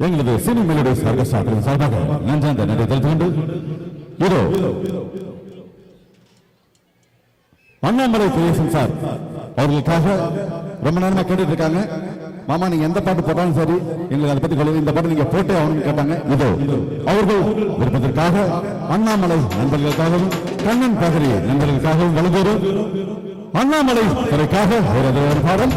எங்களது cine melody circus ஆற்றின் சார்பாக நன்றாக நன்றி தெரிவித்துக் கொண்டு இதோ அண்ணாமலை கிரியேஷன் சார் அவர்களுக்காக ரொம்ப நேரமா கேட்டுட்டு இருக்காங்க. மாமா நீங்க எந்த பாட்டு போட்டாலும் சரி எங்களுக்கு அதை பத்தி கொள்ளுங்க, இந்த பாட்டு நீங்க போட்டே அவனு கேட்டாங்க. இதோ அவர்கள் விருப்பத்திற்காக அண்ணாமலை நண்பர்களுக்காகவும் கண்ணன் பகரி நண்பர்களுக்காகவும் வழங்குவோம். அண்ணாமலை துறைக்காக ஒரு பாடல்.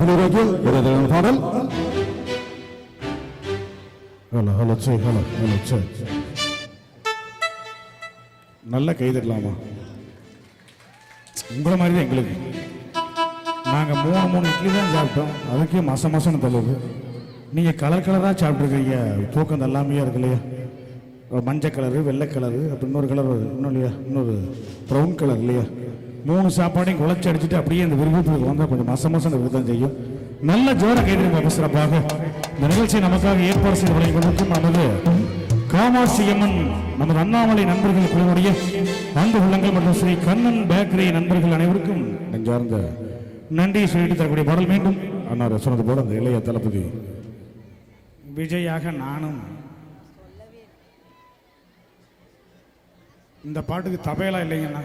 குளிரோக்கியம் ஒரு பாடல். Hello hello say hello hello say நல்லா கைதட்டலாமா? உங்களை மாதிரி தான் எங்களுக்கு. நாங்கள் மூணு இட்லி தான் சாப்பிட்டோம், அதுக்கே மாசம்னு தள்ளுது. நீங்கள் கலர் கலராக சாப்பிட்ருக்கீங்க, தூக்கம் தள்ளாமையாக இருக்கு இல்லையா? மஞ்சள் கலரு, வெள்ளை கலரு, அப்போ இன்னொரு கலர் இன்னும் இல்லையா, இன்னொரு ப்ரௌன் கலர் இல்லையா? 3 சாப்பாடையும் குழச்சி அடிச்சுட்டு அப்படியே அந்த விருப்பத்துக்கு வந்தால் கொஞ்சம் மாசம் விருத்தம் செய்யும். நல்ல ஜோர கைது சிறப்பாக இந்த நிகழ்ச்சியை நமக்காக ஏற்பாடு செய்து வழங்கி கொண்டிருக்கும் நமது காமாட்சி அம்மன் நமது அண்ணாமலை நண்பர்கள் குழுவுடைய அன்பு உள்ளங்கள் மற்றும் ஸ்ரீ கண்ணன் பேக்கரி நண்பர்கள் அனைவருக்கும் நெஞ்சார்ந்த நன்றியை சொல்லிட்டு தரக்கூடிய பாடல். மீண்டும் அண்ணா சொன்னது போல அந்த இளைய தளபதி விஜயாக நானும் இந்த பாட்டுக்கு தபையெல்லாம் இல்லைங்கண்ணா.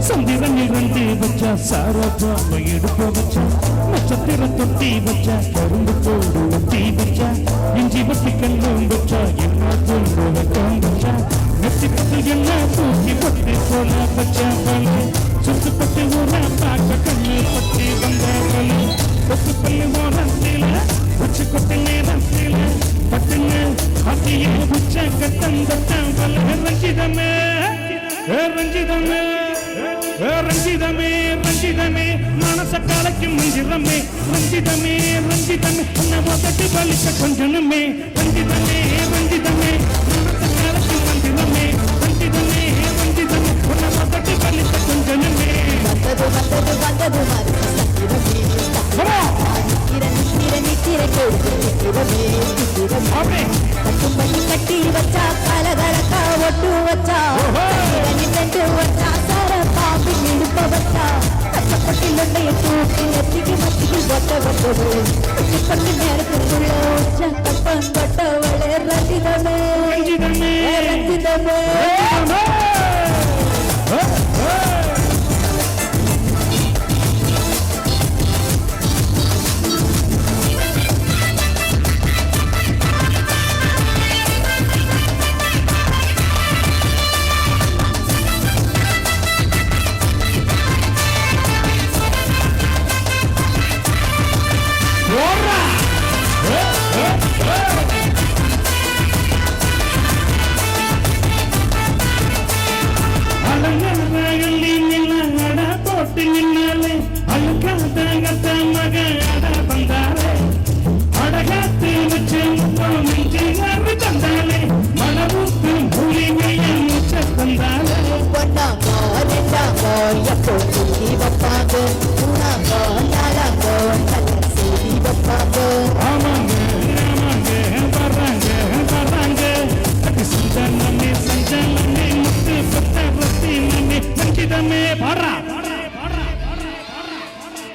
சந்திரனில் வந்து வச்சா சாரபாம எடுப்பு வச்சா நட்சத்திர தொட்டி வச்சா கரும்பு தோடு ஒட்டி வச்சா இஞ்சி பத்தி கல்லும் வச்சா என்ன தோண்டு வைக்கம் வச்சா நெத்தி பத்து என்ன தூக்கி பட்டு போல வச்சா பல சுத்துப்பட்டு ஊர பார்க்க கண்ணு பட்டி வந்த பல கொத்து பல்லு ஓரத்தில உச்சி கொட்டு நேரத்தில பட்டுன்னு அத்தியே உச்ச கத்தந்தத்தான் பல ரஞ்சிதமே ரஞ்சிதமே ரஞ்சிதமே ரஞ்சிதமே மனச கலைக்கும் மஞ்சிரமே ரஞ்சிதமே ரஞ்சிதமே உன்னை ஒத்தட்டு பலிக்க கொஞ்சனுமே ரஞ்சிதமே ரஞ்சிதமே மனச கலைக்கும் மஞ்சிரமே ரஞ்சிதமே ரஞ்சிதமே உன்னை ஒத்தட்டு பலிக்க கொஞ்சனுமே வந்தது வந்தது வந்தது கட்டி வச்சா கலகலக்கா ஒட்டு வச்சா வச்சா சார பாம்பு இடுப்ப வச்சா கட்டப்பட்டில் உண்டைய தூக்கி நெத்திக்கு மத்திக்கு ஒட்ட வந்தது பட்டு நேரத்துக்குள்ள உச்ச கப்பம் தொட்டவளே ரஞ்சிதமே ரஞ்சிதமே ரஞ்சிதமே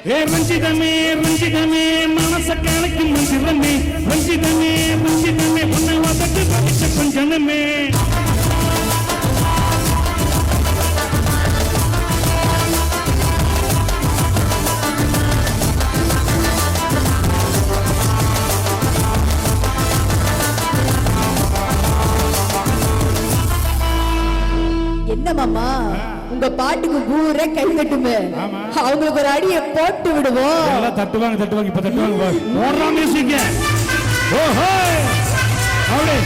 ரஞ்சிதமே ரஞ்சிதமே மனச கலைக்கும் மந்திரமே ரஞ்சிதமே ரஞ்சிதமே உன்னை வதட்டு பலிச்ச கொஞ்சனமே என்ன மாமா உங்க பாட்டுக்கு ஊரே கை தட்டுமே, அவங்களுக்கு ஒரு அடியை போட்டு விடுவோம். எல்லாம் தட்டுவாங்க தட்டுவாங்க இப்ப தட்டுவாங்க. ஓடுறா மியூசிக். ஓஹோ அவளே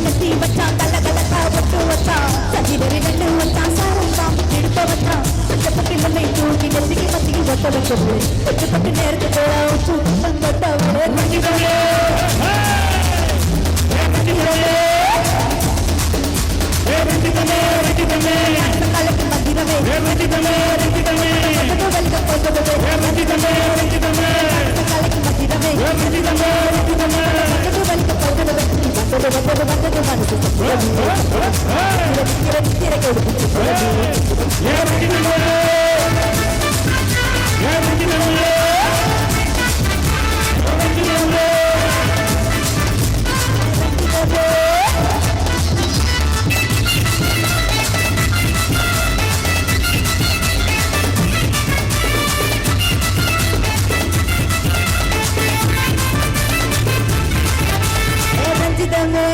கட்டி வச்சா கலகலக்கா ஒட்டு வச்சா சதிவரி ரெண்டு வச்சா சாரம் பாம்பு எடுப்ப வச்சா கட்டப்பட்டு மண்ணை தூக்கி நெத்திக்கு மத்திக்கு ஒட்ட வச்சது கட்டப்பட்டு நேரத்துக்கு உச்சு தொட்டவளே ரஞ்சிதமே ரஞ்சிதமே ரஞ்சிதமே ரஞ்சிதமே கலைக்கு மந்திரமே ரஞ்சிதமே ரஞ்சிதமே வெளிக்க போகுது ரஞ்சிதமே ரஞ்சிதமே கலைக்கு மந்திரமே ரஞ்சிதமே ரஞ்சிதமே வெளிக்க போகுது வந்தது மனசு திரை கொடுத்து ரஞ்சிதமே ரஞ்சிதமே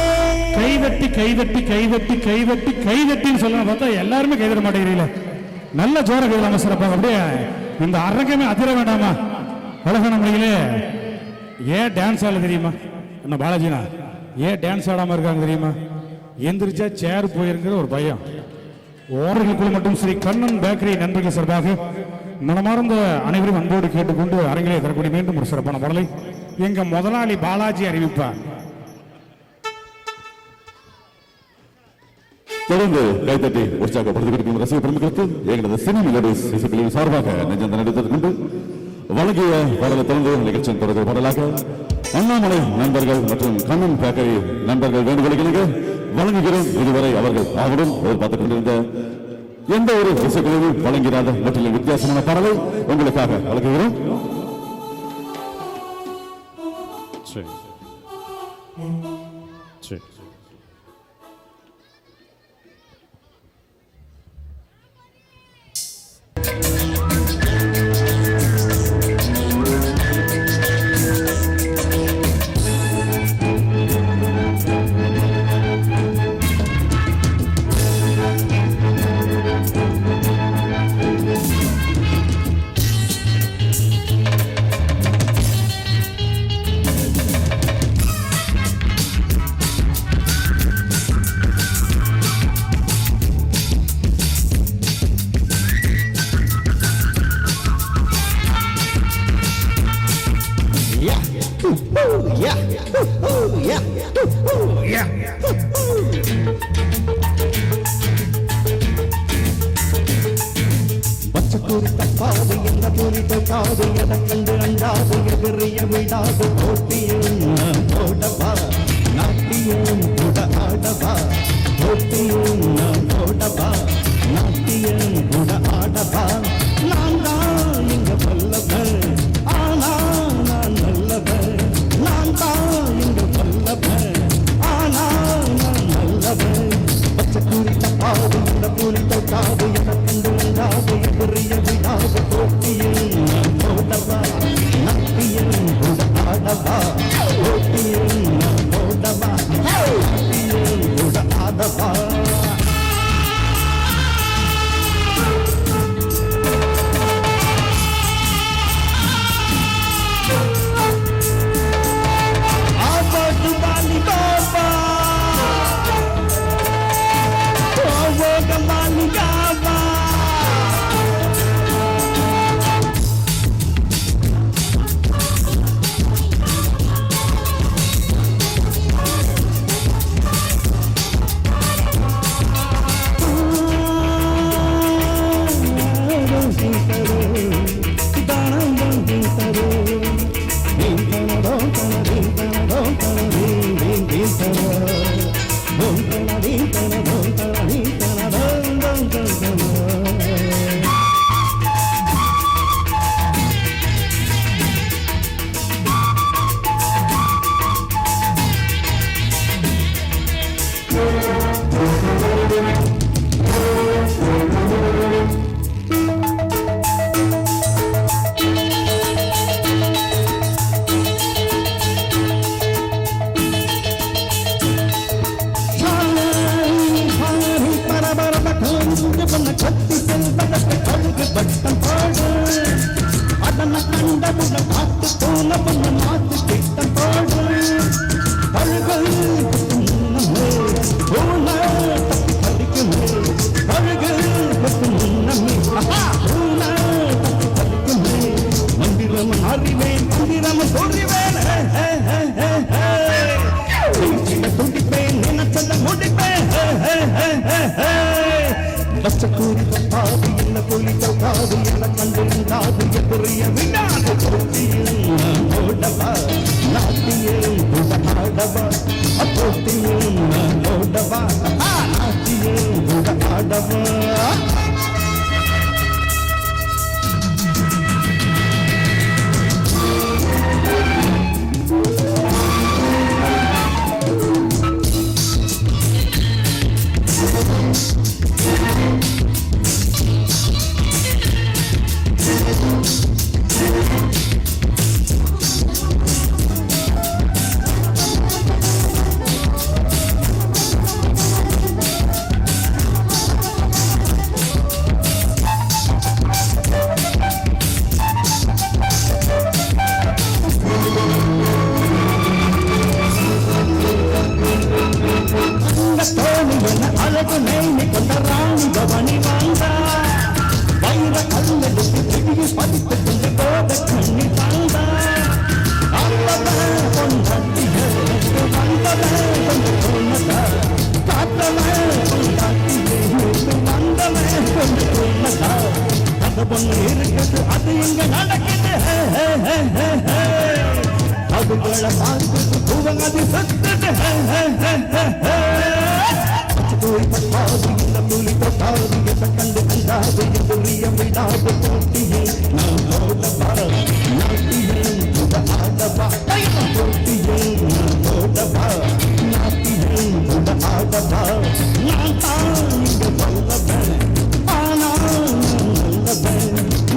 கைதட்டி கைதட்டி கைதட்டி கைதட்டி கைதட்டின்னு சொல்லணும் பார்த்தா எல்லாருமே கைதட்ட மாட்டேங்கிறீங்களா நல்ல ஜோர கைதலாம சிறப்பாக அப்படியே இந்த அரங்கமே அதிர வேண்டாமா அழகான முறையிலே ஏன் டான்ஸ் ஆடல தெரியுமா என்ன பாலாஜினா ஏன் டான்ஸ் ஆடாம இருக்காங்க தெரியுமா எந்திரிச்சா சேர் போயிருக்கிற ஒரு பயம் ஓரர்களுக்குள் மட்டும் ஸ்ரீ கண்ணன் பேக்கரி நண்பர்கள் சார்பாக மனமார்ந்த அனைவரும் அன்போடு கேட்டுக்கொண்டு அரங்கிலே தரக்கூடிய மீண்டும் ஒரு சிறப்பான பாடலை எங்க முதலாளி பாலாஜி அறிவிப்பார். தொடர்ந்து கைத்தட்டி உற்சாகப்படுத்திக் கொடுக்கும் ரசிக பெருமக்களுக்கு எங்களது சினிமா மெலோடிஸ் இசைக்குழுவின் சார்பாக நெஞ்சம் நடித்தது கொண்டு வழங்கிய பாடலை தொடர்ந்து நிகழ்ச்சியின் தொடர்பு பாடலாக அண்ணாமலை நண்பர்கள் மற்றும் கண்ணன் பேக்கரி நண்பர்கள் வேண்டுகோளுக்கு வழங்குகிறோம். இதுவரை அவர்கள் அவருடன் எதிர்பார்த்துக் கொண்டிருந்த எந்த ஒரு இசைக்குழுவும் வழங்கினாத முற்றிலும் வித்தியாசமான பாடலை உங்களுக்காக வழங்குகிறோம். பச்சக்கூறி தப்பாது என்ன கூறி தொட்டாது எதை கண்டு அஞ்சாது எதிரிய விடாது போட்டியும் நான் போடவா நாட்டியம் கூட ஆடவா போட்டியும் நான் போடவா நாட்டியம் கூட ஆடவா நான் தான் இங்க வல்லவன் ஆனா நான் நல்லவன் நான் தான் இங்க வல்லவன் ஆனா நான் நல்லவன் பச்சக்கூறி தப்பாது என்ன கூறி தொட்டாது எதை கண்டு அஞ்சாது எதிரிய விடாது போட்டியில் நான் போடவா நாட்டியம் கூட ஆடவா போட்டியில் நான் போடவா நாட்டியம் கூட ஆடவா தப்பாது என கண்டு நின்றாது எதிரிய விடாது போட்டியில் ஓடவா நாட்டியில் ஆடவா போட்டியில் ஓடவா நாட்டியில் ஆடவா அழகு நெய்மை கொண்ட ராணி பவனி வாழ்ந்தா வைர கல்லெடுத்து பிடியில் பதித்து கொண்டு போத கண்ணி தாழ்ந்தா ஆண்டவன் கொண்டாட்டிகள் வந்தவன் கொண்டு போனதா காத்தவன் கொண்டாட்டியே வந்தவன் கொண்டு போனதா அது ஒன்று இருக்குது அது இங்க நடக்குது அதுகளை பார்த்து பூவங்கதி சத்துது பட்டாது இந்த புலி தொட்டாது எந்த கண்டு கண்டாது எதிரிய விடாது போட்டியை நான் ஓடவா நாட்டியில் ஆடவா போட்டியை நான் ஓடவா நாட்டியில் ஆடவா நான் தான் இங்கு வல்லவன் ஆனால் நல்லவன்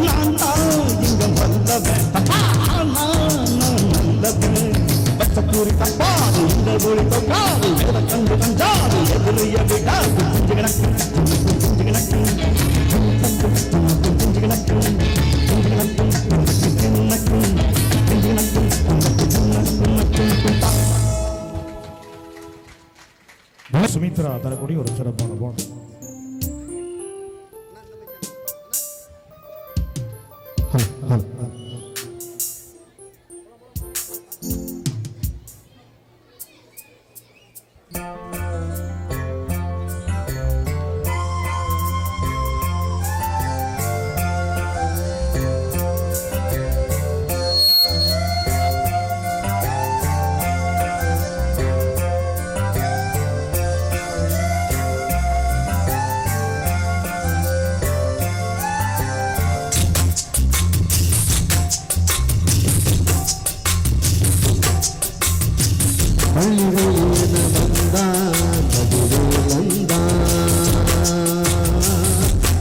நான் தான் இங்கு வல்லவன் ஆனால் நான் நல்லவன் பச்சக்கூறி தப்பாது இந்த புலி தொட்டாது எதை கண்டு கண்டாது எதிரிய விடாது சுமித்ரா தரக்கூடிய ஒரு சிறப்பான பாடல்.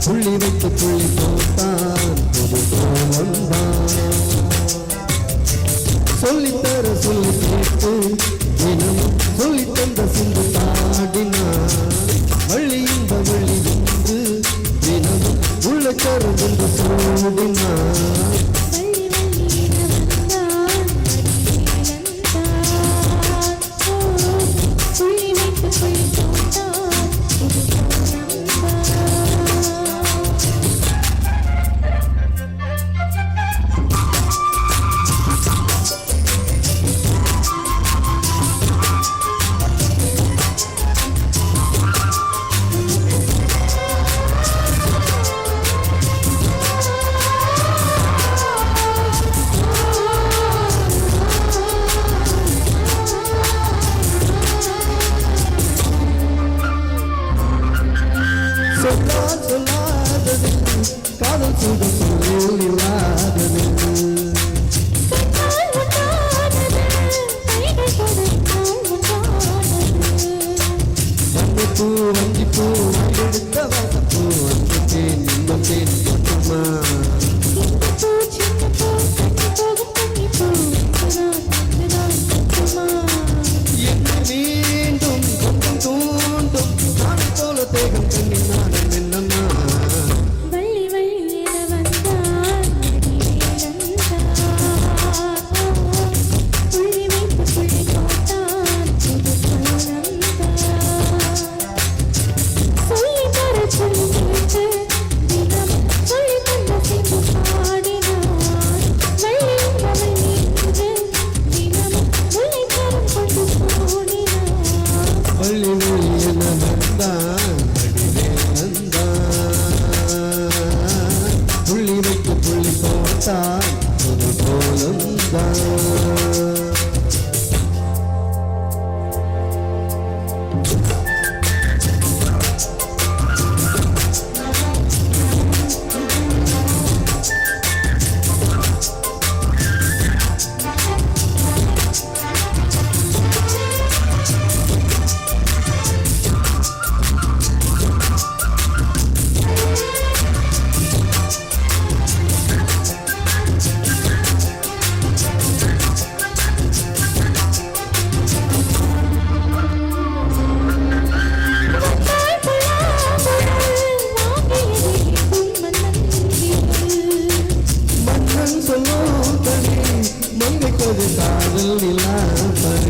புள்ளி வைத்து புள்ளி போட்டான் சொல்லித்தர சொல்லி கேட்டு தினமும் சொல்லி தந்த சிந்து பாடினான் வள்ளி இந்த வள்ளி என்று தினமும் உள்ள கருது சூடினான் கோலம்தான் மன்னன் சொல்லும் கனி மங்கைக்கது காதல் இல்லாமலே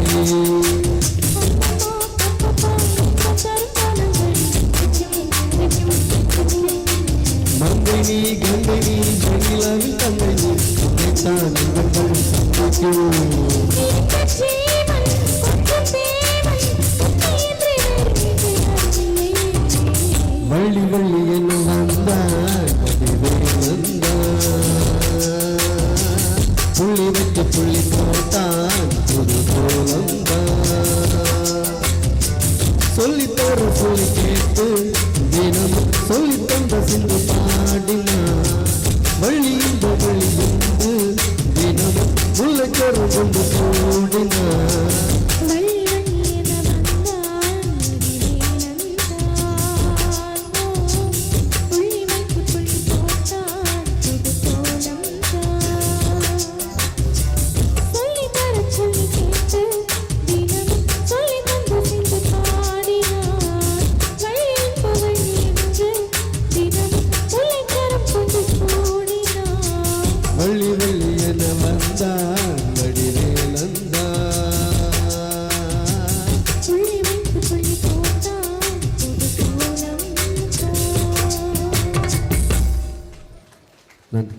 மங்கை நீ கங்கை நீ ஜெயிலாவில் தங்கை நீ உன்னைத்தான் எங்கள் சந்திக்கும் வள்ளி வள்ளி என்ன வந்தான் புள்ளி வைத்து புள்ளி போட்டான் புது கோலம்தான் சொல்லித்தோற சொல்லி கேட்டு தினமும் சொல்லி தந்த சிந்து பாடினான் வள்ளி இந்த வள்ளி என்று தினமும் முல்லைக்கரு கொண்டு கூடினான் வள்ளி வள்ளி என வந்தான் வடிவேலந்தான் நன்றி.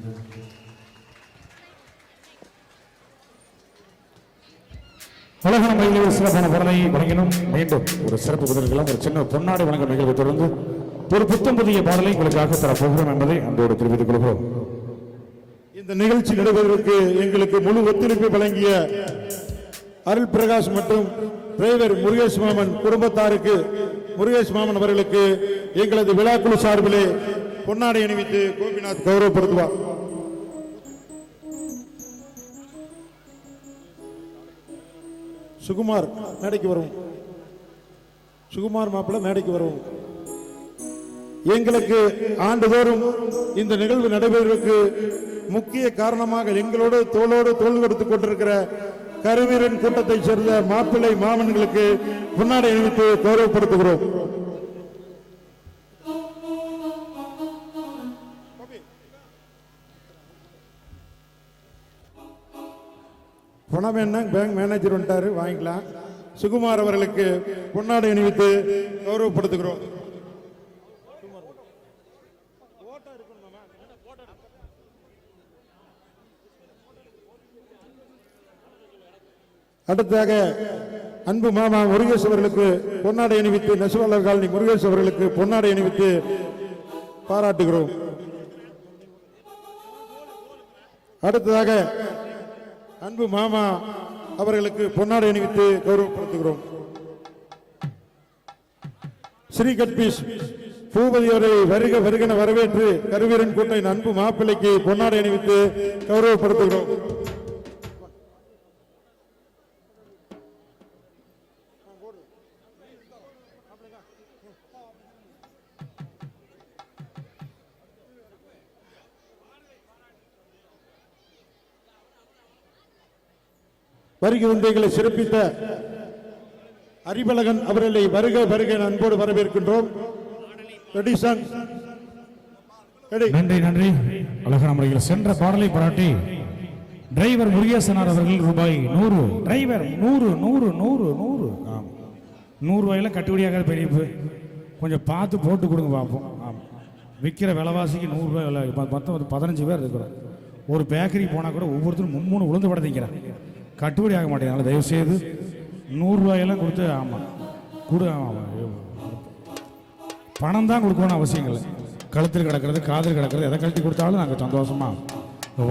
உலக மகளிர் சிறப்பான பாடலை வழங்கினோம். மீண்டும் ஒரு சிறப்பு பதில்களாம் ஒரு சின்ன பொன்னாடு வழங்க நிகழ்வை தொடர்ந்து ஒரு புத்தம் புதிய பாடலை உங்களுக்காக தரப்போகிறோம் என்பதை அன்போடு தெரிவித்துக் கொள்கிறோம். இந்த நிகழ்ச்சி நடைபெறுவதற்கு எங்களுக்கு முழு ஒத்துழைப்பு வழங்கிய அருள் பிரகாஷ் மற்றும் டிரைவர் முருகேஷ் மாமன் குடும்பத்தாருக்கு முருகேஷ் மாமன் அவர்களுக்கு எங்களது விழாக்குழு சார்பிலே பொன்னாடை அணிவித்து கோபிநாத் கௌரவப்படுத்துவார். சுகுமார் மேடைக்கு வரும். சுகுமார் மாப்பிள்ள மேடைக்கு வரும். எங்களுக்கு ஆண்டுதோறும் இந்த நிகழ்வு நடைபெறுவதற்கு முக்கிய காரணமாக எங்களோடு தோளோடு தோள் கொடுத்துக் கொண்டிருக்கிற கருவீரன் கூட்டத்தைச் சேர்ந்த மாப்பிள்ளை மாமன்களுக்கு பொன்னாடை அணிவித்து கௌரவப்படுத்துகிறோம். பணம் என்ன பேங்க் மேனேஜர் வந்துட்டாரு, வாங்கிக்கலாம். சுகுமார் அவர்களுக்கு பொன்னாடை அணிவித்து கௌரவப்படுத்துகிறோம். அடுத்ததாக அன்பு மாமா முருகேஷ் அவர்களுக்கு பொன்னாடை அணிவித்து நெசவாளர் காலனி முருகேஷ் அவர்களுக்கு பொன்னாடை அணிவித்து பாராட்டுகிறோம். அடுத்ததாக அன்பு மாமா அவர்களுக்கு பொன்னாடை அணிவித்து கௌரவப்படுத்துகிறோம். ஸ்ரீ கட்பீஸ் பூபதியோரை வருக வருகன வரவேற்று கருவீரன் கூட்டையின் அன்பு மாப்பிள்ளைக்கு பொன்னாடை அணிவித்து கௌரவப்படுத்துகிறோம். வருகை வந்தைகளை சிறப்பித்த அறிவழகன் அவர்களை வருக வருக அன்போடு வரவேற்கின்றோம். நன்றி நன்றி. அழகான முறையில் சென்ற பாடலை பாராட்டி டிரைவர் முருகேசனார் அவர்கள் ரூபாய் 100. டிரைவர் 100 100 100 100 100 ரூபாயில கட்டுப்படியாக பெரிய கொஞ்சம் பார்த்து போட்டு கொடுங்க பார்ப்போம். ஆமாம், விற்கிற விலைவாசிக்கு 100 ரூபாய் விலை. மொத்தம் 15 பேர் இருக்கிறார். ஒரு பேக்கரி போனால் கூட ஒவ்வொருத்தரும் 3 உளுந்து பட திங்கிறான். கட்டுப்படி ஆக மாட்டேங்கிறாங்க. தயவுசெய்து 100 ரூபாயெல்லாம் கொடுத்து ஆமாம் கொடு. பணம் தான் கொடுக்கணும்னு அவசியம் இல்லை. கழுத்தில் கிடக்கிறது காதில் கிடக்கிறது எதை கழட்டி கொடுத்தாலும் நாங்கள் சந்தோஷமாக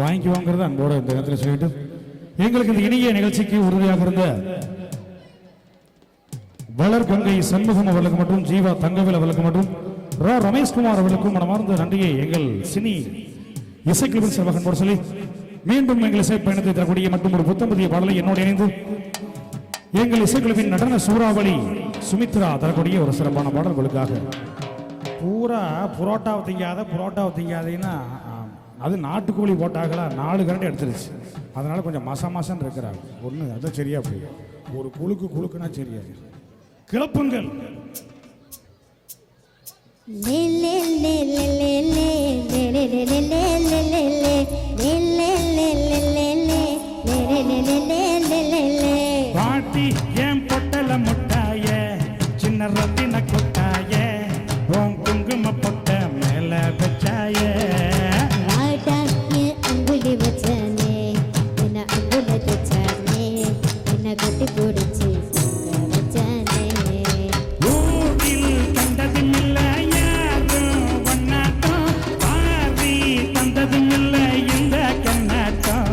வாங்கிக்குவாங்கிறத அன்போட இந்த நேரத்தில் சொல்லிட்டு எங்களுக்கு இந்த இனிய நிகழ்ச்சிக்கு உறுதியாக இருந்த வளர் கங்கை சண்முகம் அவர்களுக்கு மற்றும் ஜீவா தங்கவேல் அவர்களுக்கு மற்றும் ரமேஷ்குமார் அவர்களுக்கும் மனமார்ந்த நன்றியை எங்கள் சினி இசைக்குழுவின் சார்பாக அன்போடு சொல்லி மீண்டும் எங்கள் இசை பயணத்தை தரக்கூடிய மற்றும் ஒரு புத்தம்பதிய பாடலை என்னோடு இணைந்து எங்கள் இசைக்குழுவின் நடன சூறாவளி சுமித்ரா தரக்கூடிய ஒரு சிறப்பான பாடல் உங்களுக்காக. பூரா புரோட்டாவை திங்காதீங்கன்னா அது நாட்டுக்கோழி போட்டாங்களா 4 கரண்டி எடுத்துருச்சு. அதனால கொஞ்சம் மசன்னு இருக்கிறாங்க. ஒன்று அதான் சரியா போய் ஒரு குழுக்குனா சரியா கிளப்புங்கள். பாட்டி ஏன் பொட்டல முட்டாய சின்ன ரத்தின கொட்டாய உன் குங்கும பொட்ட மேல வச்சாய அங்குடி வச்சானே என்ன அங்குல தச்சானே என்ன கட்டி பிடிச்சி வச்சானே ஊரில் கண்டதும் இல்ல யாரும் ஒன்னாட்டம் பாரி தந்ததும் இல்ல இந்த கண்ணாட்டம்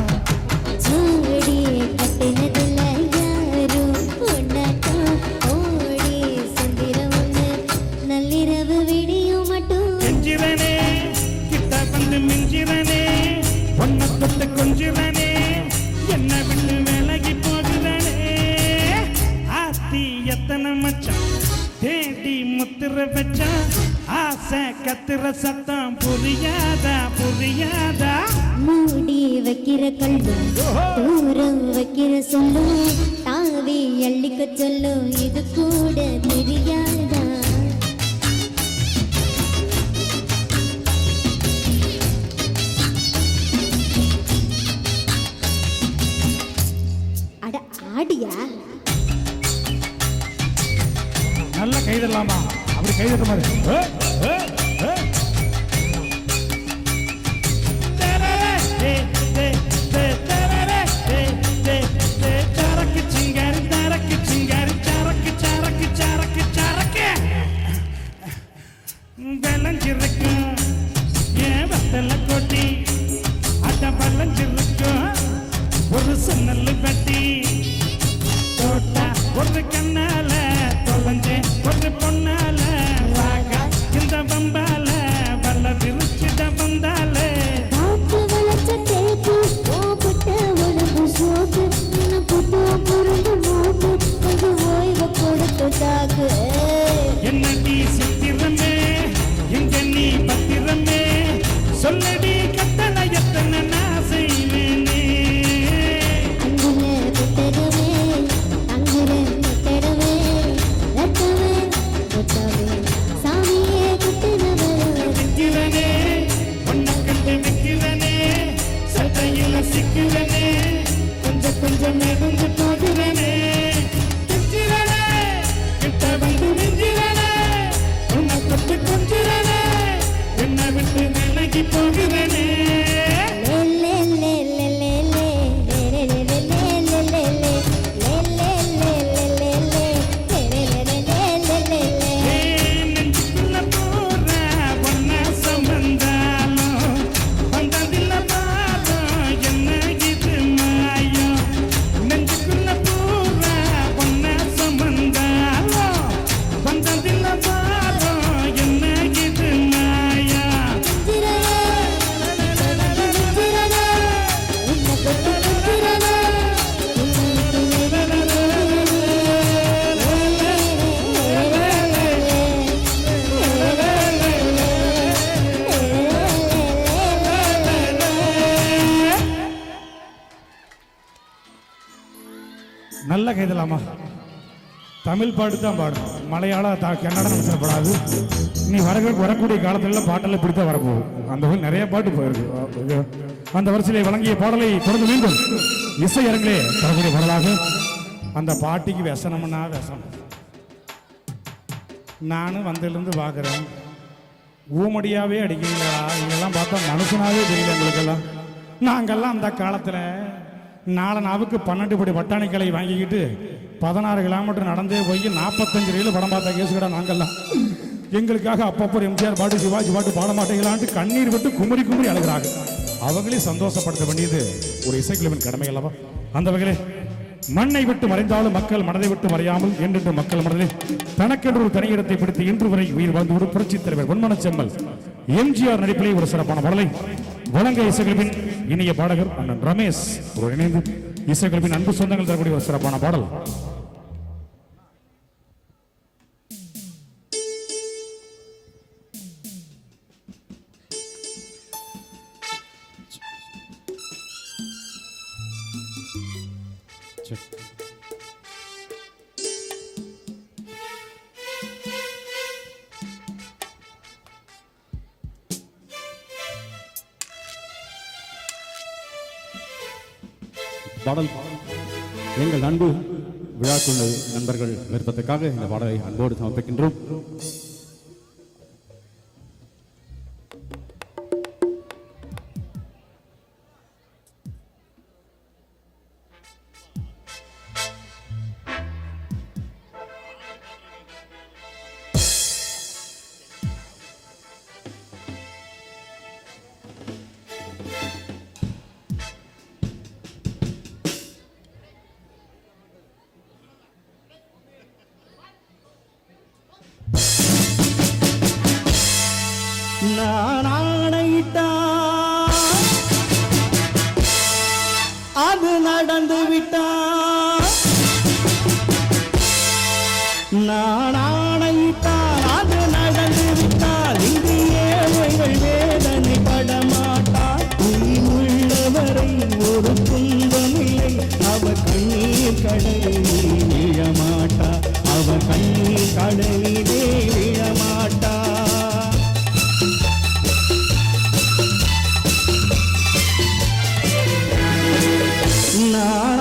சூடி கட்டினதில்ல யாரும் பொன்னாட்டம் ஓடி சந்திர ஒண்ணு நள்ளிரவு விடியும் மட்டும் கெஞ்சிரனே கிட்ட வந்து மிஞ்சிரனே ஒன்ன தொட்டு கொஞ்சிரனே என்ன விட்டு விலகி போகிறனே ஆத்தி எத்தனை மச்சான் தேடி முத்திர வச்சா ஆசை கத்துற சத்தம் புரியாதா மூடி வைக்கிற கல்லும் தூரம் வைக்கிற சொல்லும் தாவி அள்ளிக்க சொல்லும் இது கூட தெரியாதா அட ஆடியா நல்ல கைதலாமா அப்படி கைதட்ட மாதிரி வெள்ளஞ்சிருக்கும் ஏன் வெத்தல கொட்டி அட்ட வெள்ளஞ்சிருக்கும் ஒரு சின்னல் வெட்டி தோட்டா ஒரு கண்ணால தொலைஞ்சே ஒரு பொண்ணால வாகா இந்த பம்பால வல்ல விரிச்சிட வந்தால காத்து வளர்ச்ச தேக்கு ஓபட்ட உடம்பு சோக்கு என்ன புட்டு புரண்டு மூக்கு கொஞ்சம் ஓய்வு கொடுத்து தாக்கு என்னடி சித்திரமே எங்க நீ பத்திரமே சொல்லடி கட்டளை எத்தனை நான் செய்வேனே அங்குல விட்டடவே அங்குல விட்டடவே ரத்தவே முத்தவே சாமியே குட்டினவரே விக்கிறனே ஒன்ன கண்டு விக்கிறனே சட்டையில சிக்கிறனே கொஞ்சம் நெடுந்து போகிறனே கிச்சிரனே கிட்ட வந்து மிஞ்சிரனே உன்னை தொட்டு கொஞ்சிரனே என்னை விட்டு விலகி போகிறனே லே லே லே லே லே லே லே லே லே லே லே லே நெஞ்சுக்குள்ள போற ஒன்ன சுமந்தாலும் வந்ததில்ல பாதம் என்ன இது மாயம் நெஞ்சுக்குள்ள போற ஒன்ன சுமந்தாலும் வந்ததில்ல பாதம் என்ன இது மாயம் நல்ல கைதலாமா தமிழ் பாட்டு தான் பாடும் மலையாள கன்னடம் சொல்லப்படாது. நீ வரக்கூடிய காலத்துல பாட்டெல்லாம் இப்படித்தான் வரப்போகுது. அந்த வகையில் நிறைய பாட்டு போயிருக்கு. அந்த வரிசையிலே வழங்கிய பாடலை தொடர்ந்து மீண்டும் இசை அரங்கிலே தரக்கூடிய பாடலாக அந்த பாட்டிக்கு व्यसனம்னா व्यसனம். நானும் வந்ததுலேருந்து பார்க்குறேன் ஊமடியாவே அடிக்கிறீங்களா இதெல்லாம் பார்த்தா மனுஷனாவே தெரியல எங்களுக்கெல்லாம். நாங்கெல்லாம் அந்த காலத்தில் 4 நாவுக்கு 12 படி பட்டாணிக்களை வாங்கிக்கிட்டு 16 கிலோமீட்டர் நடந்தே போய் 45 ரீல் படம் பார்த்த கேஸ் கடை நாங்கள்லாம். எங்களுக்காக அப்பப்போ எம்ஜிஆர் பாட்டு சிவாஜி பாட்டு பாட மாட்டேங்களான்ட்டு கண்ணீர் விட்டு குமரி அழுகிறாங்க. அவங்களே சந்தோஷப்படுத்த வேண்டியது ஒரு இசைக்குழுவின் கடமை அல்லவா? அந்த வகையிலே மண்ணை விட்டு மறைந்தாலும் மக்கள் மனதை விட்டு மறையாமல் என்றென்று மக்கள் மனதில் தனக்கென்று ஒரு தனி இடத்தை பிடித்து இன்று வரை உயிர் வாழ்ந்து ஒரு புரட்சித் தலைவர் பொன்மனச் செம்மல் எம்ஜிஆர் நடிப்பிலே ஒரு சிறப்பான பாடலை வழங்க இசைக்குழுவின் இனிய பாடகர் அண்ணன் ரமேஷ் ஒரு இணைந்து இசைக்குழுவின் அன்பு சொந்தங்கள் தரக்கூடிய ஒரு சிறப்பான பாடல். பாடல் எங்கள் அன்பு விழாக்குழு நண்பர்கள் விருப்பத்துக்காக இந்த பாடலை அன்போடு சமர்ப்பிக்கின்றோம். நான் ஆணையிட்டா அது நடந்து விட்டா நான் ஆணையிட்டால் அது நடந்து விட்டால் இங்கு ஏழைகள் வேதனை படமாட்டார். உள்ளவரை ஒரு துன்பமில்லை அவர் கண்ணீர் கடலிலே விழமாட்டார். அவர் கண்ணீர் கடலிலே விழமாட்டார். நான்